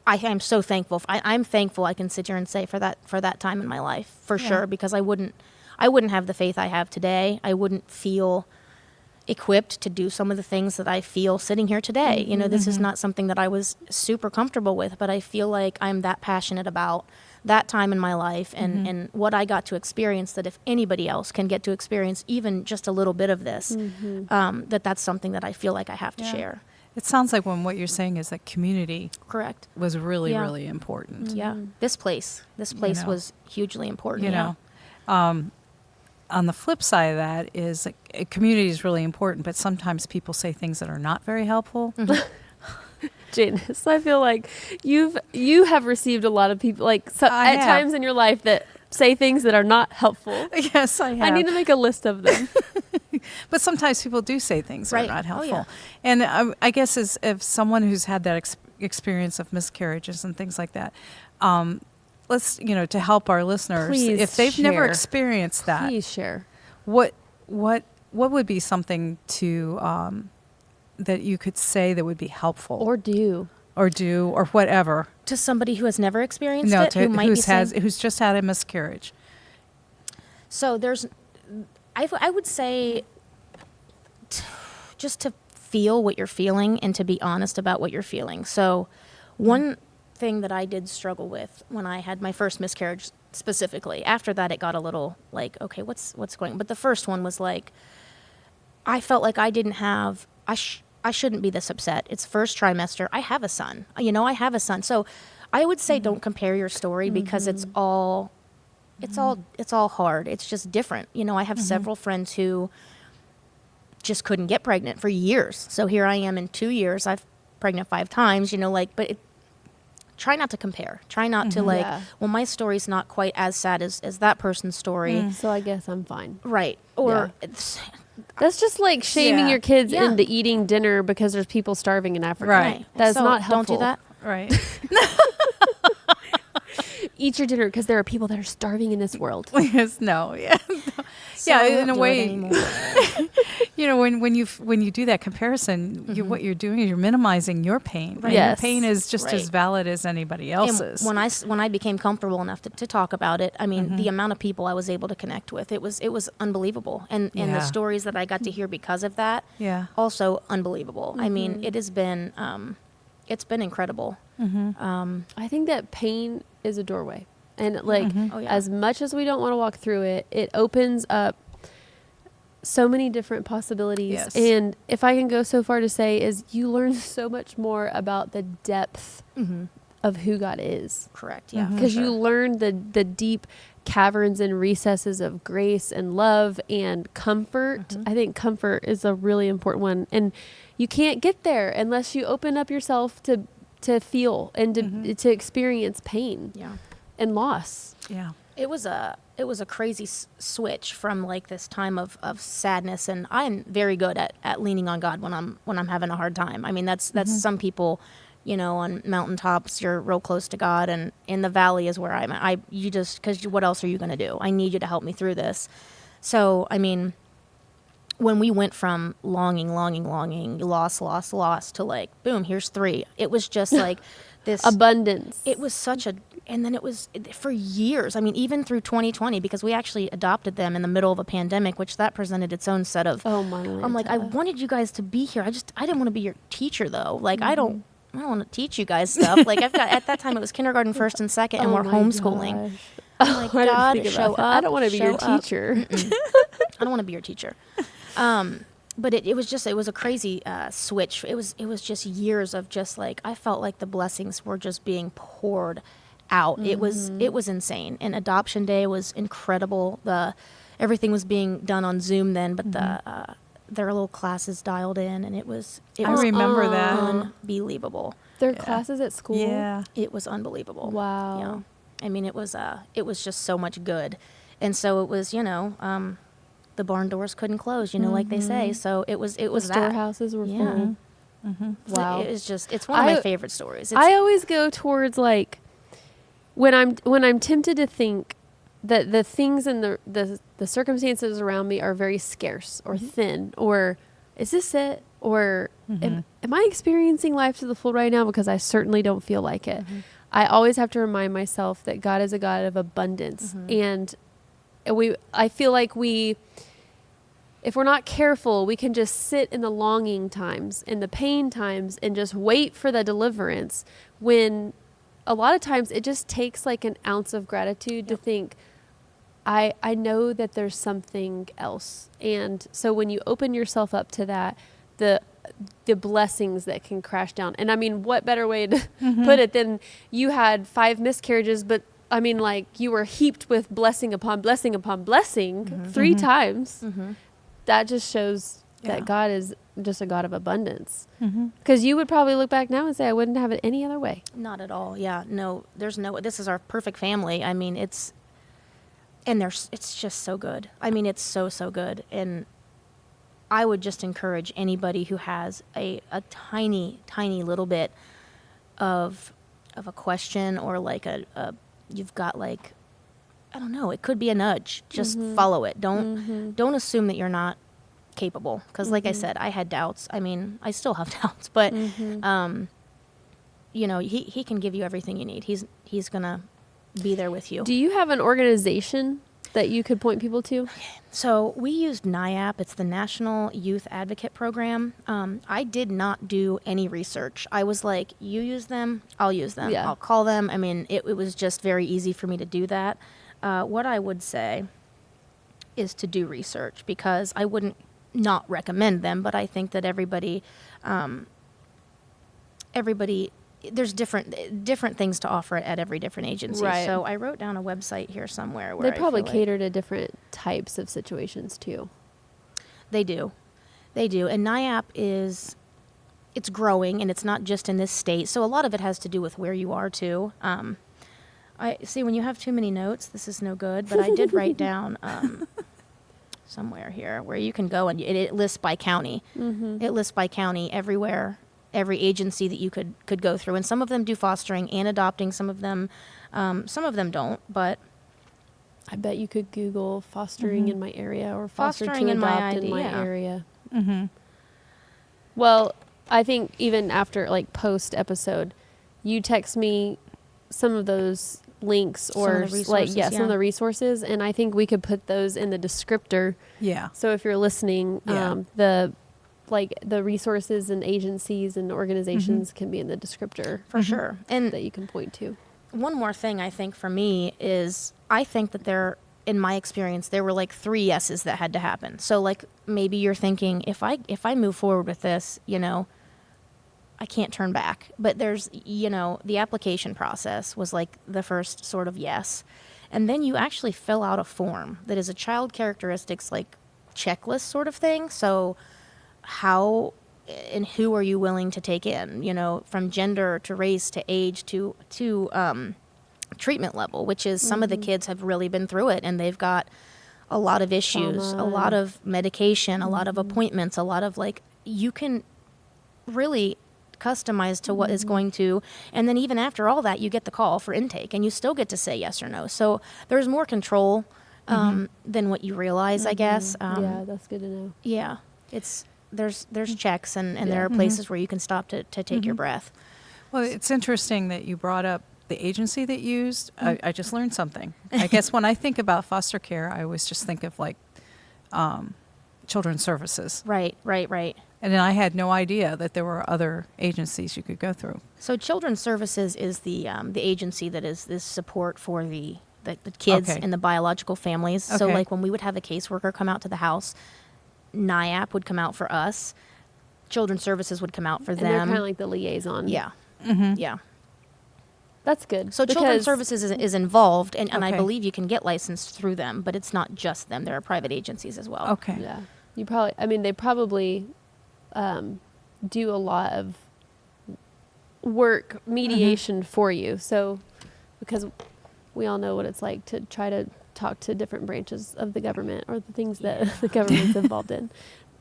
I'm so thankful. I'm thankful I can sit here and say for that time in my life, for sure, because I wouldn't have the faith I have today. I wouldn't feel equipped to do some of the things that I feel sitting here today. You know, this is not something that I was super comfortable with, but I feel like I'm that passionate about that time in my life and what I got to experience, that if anybody else can get to experience even just a little bit of this, that's something that I feel like I have to share. It sounds like what you're saying is that community Correct. was really, really important. Yeah. This place was hugely important. You know, on the flip side of that is community is really important, but sometimes people say things that are not very helpful. Janice, I feel like you have received a lot of people at times in your life that say things that are not helpful. Yes, I have. I need to make a list of them. But sometimes people do say things that Right. are not helpful. Oh, And I guess as if someone who's had that experience of miscarriages and things like that, let's, to help our listeners, Please if they've never share. experienced that, Please share. what would be something to that you could say that would be helpful Or do. or whatever? To somebody who has never experienced No, it, who might be saying, who's just had a miscarriage. so I would say just to feel what you're feeling and to be honest about what you're feeling. So one thing that I did struggle with when I had my first miscarriage specifically, after that it got a little like, okay, what's going on? But the first one was like, I felt like I didn't have, I shouldn't be this upset. It's first trimester. I have a son. I have a son. So I would say don't compare your story because it's all hard. It's just different. I have several friends who just couldn't get pregnant for years. So here I am in 2 years. I've pregnant 5 times, but try not to compare. Try not to Yeah. well, my story's not quite as sad as that person's story. So I guess I'm fine. Right. Or That's just like shaming Yeah. your kids Yeah. into eating dinner because there's people starving in Africa. Right. That's So not helpful. Don't do that. Right. Eat your dinner because there are people that are starving in this world. Yes. No. Yeah. So I yeah. won't In a do it way, anymore. when you do that comparison, what you're doing is you're minimizing your pain. Right. Your Yes. pain is just as Right. valid as anybody And else's. when I became comfortable enough to talk about it, I mean, the amount of people I was able to connect with, it was unbelievable. And the Yeah. stories that I got to hear because of that, Yeah. also unbelievable. I mean, it has been, it's been incredible. I think that pain is a doorway. And Oh, yeah. as much as we don't want to walk through it, it opens up so many different possibilities. Yes. And if I can go so far to say is you learn so much more about the depth of who God is. Correct. Yeah. for Because sure. you learn the deep caverns and recesses of grace and love and comfort. I think comfort is a really important one. And you can't get there unless you open up yourself to feel and to experience pain Yeah. and loss. Yeah. It was a crazy switch from like this time of sadness, and I'm very good at leaning on God when I'm having a hard time. I mean, that's some people, on mountaintops you're real close to God, and in the valley is where I'm at. Because what else are you going to do? I need you to help me through this. So I mean, when we went from longing, loss to like boom, here's 3. It was just like this Abundance. It was and then it was for years. I mean, even through 2020, because we actually adopted them in the middle of a pandemic, which that presented its own set of. Oh my! I'm like, I wanted you guys to be here. I didn't want to be your teacher though. Like, I don't want to teach you guys stuff. Like, I've got at that time it was kindergarten, first and second, and Oh we're my homeschooling. gosh. Oh my I didn't God, think show about that. up. I don't want to be your show up. teacher. I don't want to be your teacher. But it was a crazy switch. It was just years of just like, I felt like the blessings were just being poured out. It was insane. And adoption day was incredible. Everything was being done on Zoom then, but their little classes dialed in, and it was I remember that. unbelievable. Their classes at school. Yeah. It was unbelievable. Wow. Yeah. I mean, it was just so much good. And so it was, the barn doors couldn't close, like they say. So it was that. Storehouses were Yeah. full. Wow. It's one of my favorite stories. I always go towards like when I'm tempted to think that the things and the circumstances around me are very scarce or thin, or is this it, or am I experiencing life to the full right now? Because I certainly don't feel like it. I always have to remind myself that God is a God of abundance, and I feel like if we're not careful, we can just sit in the longing times, in the pain times, and just wait for the deliverance, when a lot of times it just takes like an ounce of gratitude to think, I know that there's something else. And so when you open yourself up to that, the blessings that can crash down. And I mean, what better way to put it than you had 5 miscarriages, but I mean, like, you were heaped with blessing upon blessing upon blessing 3 times. That just shows that God is just a God of abundance. Mm-hmm. Because you would probably look back now and say, I wouldn't have it any other way. Not at all. Yeah. No, this is our perfect family. I mean, it's just so good. I mean, it's so good. And I would just encourage anybody who has a tiny little bit of a question, or like you've got like, I don't know, it could be a nudge. Just follow it. Don't assume that you're not capable. Because like I said, I had doubts. I mean, I still have doubts, but you know, he can give you everything you need. He's gonna be there with you. Do you have an organization that you could point people to? So we used NIAP. It's the National Youth Advocate Program. I did not do any research. I was like, you use them, I'll use them. Yeah. I'll call them. I mean, it was just very easy for me to do that. What I would say is to do research, because I wouldn't not recommend them, but I think that everybody, there's different things to offer at every different agency. Right. So I wrote down a website here somewhere where They probably I feel cater to different types of situations too. They do. And NIAP it's growing, and it's not just in this state. So a lot of it has to do with where you are too. I see, when you have too many notes, this is no good, but I did write down somewhere here where you can go, and it lists by county. It lists by county everywhere, every agency that you could go through. And some of them do fostering and adopting. Some of them don't, but I bet you could Google fostering in my area, or foster Fostering to in my adopt in ID, my yeah. area. Mm-hmm. Well, I think even after like post episode, you text me some of those links, or Some of the like resources, some of the resources, and I think we could put those in the descriptor. Yeah. So if you're listening, Yeah. the resources and agencies and organizations can be in the descriptor for sure. And that you can point to. one more thing I think for me is, I think that in my experience, there were like 3 yeses that had to happen. So like, maybe you're thinking, if I move forward with this, you know, I can't turn back. But there's, you know, the application process was like the first sort of yes. And then you actually fill out a form that is a child characteristics like checklist sort of thing. So how and who are you willing to take in, you know, from gender to race to age to treatment level, which is some of the kids have really been through it, and they've got a lot of issues, Trauma. a lot of medication, a lot of appointments, a lot of like, you can really customize to what is going to, and then even after all that, you get the call for intake, and you still get to say yes or no. So there's more control than what you realize, I guess. Yeah, that's good to know. Yeah, there's checks, and there are places where you can stop to take your breath. Well, it's interesting that you brought up the agency that you used. I just learned something. I guess when I think about foster care, I always just think of like children's services. Right. And then I had no idea that there were other agencies you could go through. So Children's Services is the agency that is this support for the kids Okay. and the biological families. So Okay. like when we would have a caseworker come out to the house, NIAP would come out for us. Children's Services would come out for And they're them. kind of like the liaison. Yeah. Yeah. That's good. So Children's because- Services is involved, and I Okay. believe you can get licensed through them, but it's not just them. There are private agencies as well. Okay. Yeah. They probably do a lot of work mediation for you. So, because we all know what it's like to try to talk to different branches of the government, or the things that the government's involved in.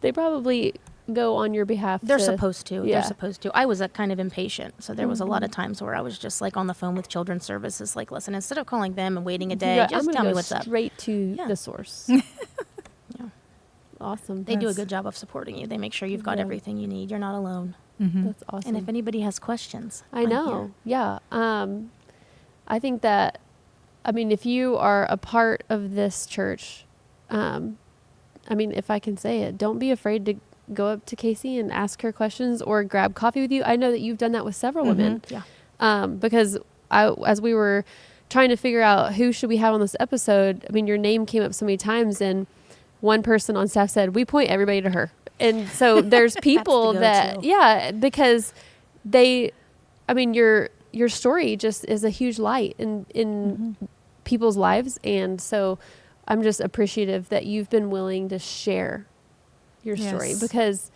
They probably go on your behalf. They're supposed to. Yeah. They're supposed to. I was kind of impatient, so there was a lot of times where I was just like on the phone with Children's Services, like, listen, instead of calling them and waiting a day, Yeah, just I'm tell gonna me go what's up. straight to Yeah. the source. Yeah. Awesome. They do a That's- good job of supporting you. They make sure you've got Yeah. everything you need. You're not alone. That's awesome. And if anybody has questions, I I'm know. here. Yeah. I think that, if you are a part of this church, if I can say it, don't be afraid to go up to Kasey and ask her questions, or grab coffee with you. I know that you've done that with several women. Yeah. Because as we were trying to figure out who should we have on this episode, your name came up so many times, and one person on staff said, we point everybody to her. And so there's people that, go-to. yeah, because your story just is a huge light in people's lives. And so I'm just appreciative that you've been willing to share your story Yes. because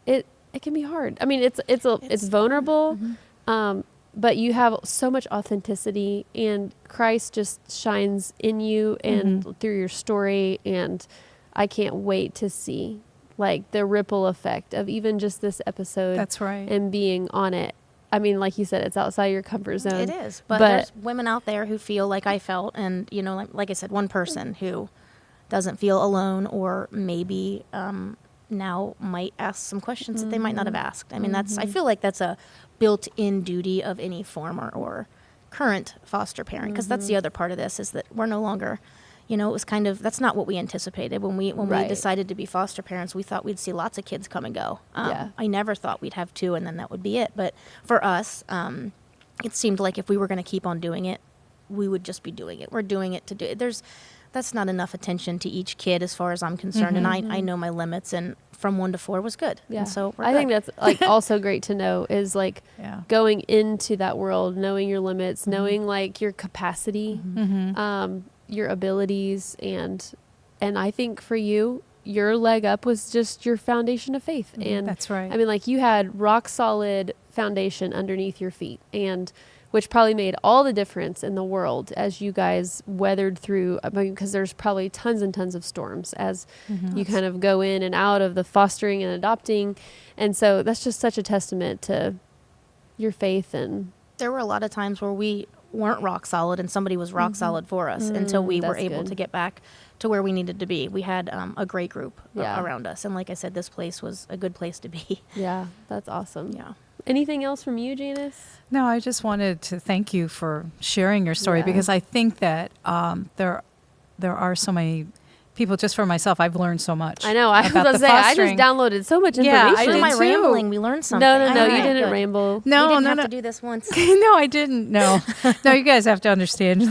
it can be hard. I mean, it's vulnerable, but you have so much authenticity, and Christ just shines in you and through your story, and I can't wait to see like the ripple effect of even just this episode. That's right. And being on it. I mean, like you said, it's outside your comfort zone. It is, but there's women out there who feel like I felt, and you know, like I said, one person who doesn't feel alone, or maybe now might ask some questions that they might not have asked. I mean, I feel like that's a built-in duty of any former or current foster parent, because that's the other part of this, is that we're no longer, you know, it was kind of, that's not what we anticipated when we decided to be foster parents. We thought we'd see lots of kids come and go. I never thought we'd have 2 and then that would be it. But for us, it seemed like if we were going to keep on doing it, we would just be doing it. We're doing it to do it. That's not enough attention to each kid as far as I'm concerned. And I know my limits, and from 1 to 4 was good. Yeah. And so I think that's like also great to know, is like going into that world, knowing your limits, knowing like your capacity, your abilities. And I think for you, your leg up was just your foundation of faith. And that's right. I mean, like you had rock solid foundation underneath your feet, and which probably made all the difference in the world as you guys weathered through, because there's probably tons and tons of storms as you kind of go in and out of the fostering and adopting. And so that's just such a testament to your faith. And there were a lot of times where we weren't rock solid, and somebody was rock solid for us until we were able to get back to where we needed to be. We had a great group around us. And like I said, this place was a good place to be. Yeah, that's awesome. Yeah. Anything else from you, Janice? No, I just wanted to thank you for sharing your story, because I think that there are so many people. Just for myself, I've learned so much. I know. I was going to say, I just downloaded so much information. Yeah, I did my too. rambling, we learned something. No, you didn't ramble. No, we didn't have to do this once. No, I didn't. No, you guys have to understand.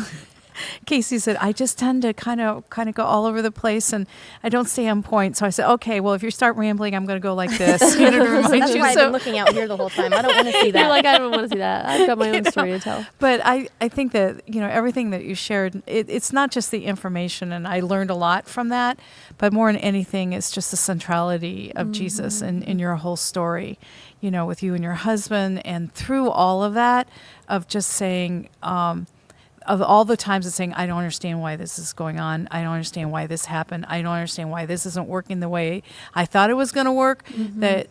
Kasey said, I just tend to kind of go all over the place, and I don't stay on point. So I said, okay, well, if you start rambling, I'm going to go like this. You know, to remind That's you. why I've been looking out here the whole time. I don't want to see that. You're like, I don't want to see that. I've got my own story to tell. But I think that, you know, everything that you shared, it's not just the information, and I learned a lot from that, but more than anything, it's just the centrality of Jesus in your whole story, you know, with you and your husband, and through all of that, of just saying, of all the times of saying, I don't understand why this is going on. I don't understand why this happened. I don't understand why this isn't working the way I thought it was going to work, that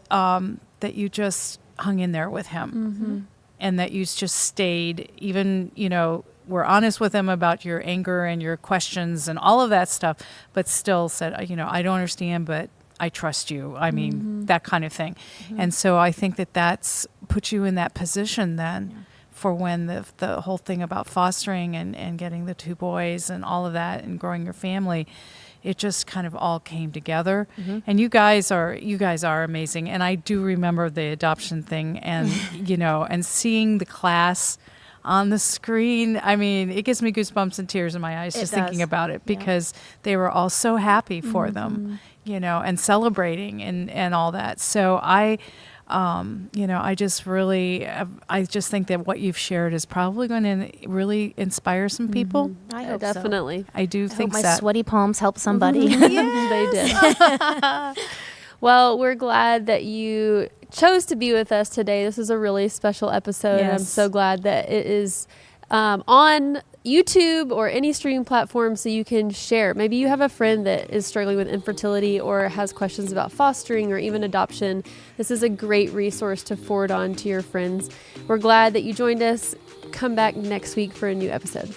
you just hung in there with him, and that you just stayed, even, you know, were honest with him about your anger and your questions and all of that stuff, but still said, you know, I don't understand, but I trust you. I mean, that kind of thing. And so I think that that's put you in that position then for when the whole thing about fostering and getting the 2 boys and all of that and growing your family, it just kind of all came together. And you guys are amazing. And I do remember the adoption thing, and you know, and seeing the class on the screen. I mean, it gives me goosebumps and tears in my eyes just thinking about it, because they were all so happy for them, you know, and celebrating and all that. So you know, I just think that what you've shared is probably going to really inspire some people. I hope definitely. So. I do think hope that. my sweaty palms help somebody. They did. Well, we're glad that you chose to be with us today. This is a really special episode. Yes. And I'm so glad that it is on YouTube or any streaming platform, so you can share. Maybe you have a friend that is struggling with infertility or has questions about fostering or even adoption. This is a great resource to forward on to your friends. We're glad that you joined us. Come back next week for a new episode.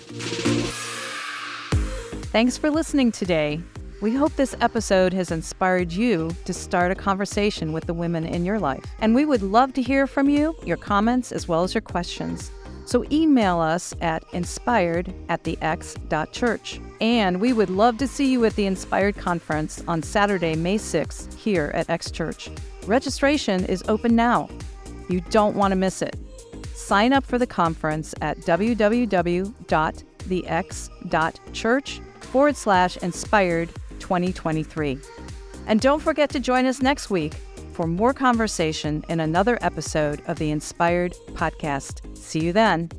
Thanks for listening today. We hope this episode has inspired you to start a conversation with the women in your life. And we would love to hear from you, your comments, as well as your questions. So email us at inspired@thex.church. And we would love to see you at the Inspired Conference on Saturday, May 6th, here at X Church. Registration is open now. You don't want to miss it. Sign up for the conference at www.thex.church/inspired2023. And don't forget to join us next week for more conversation in another episode of the Inspired Podcast. See you then.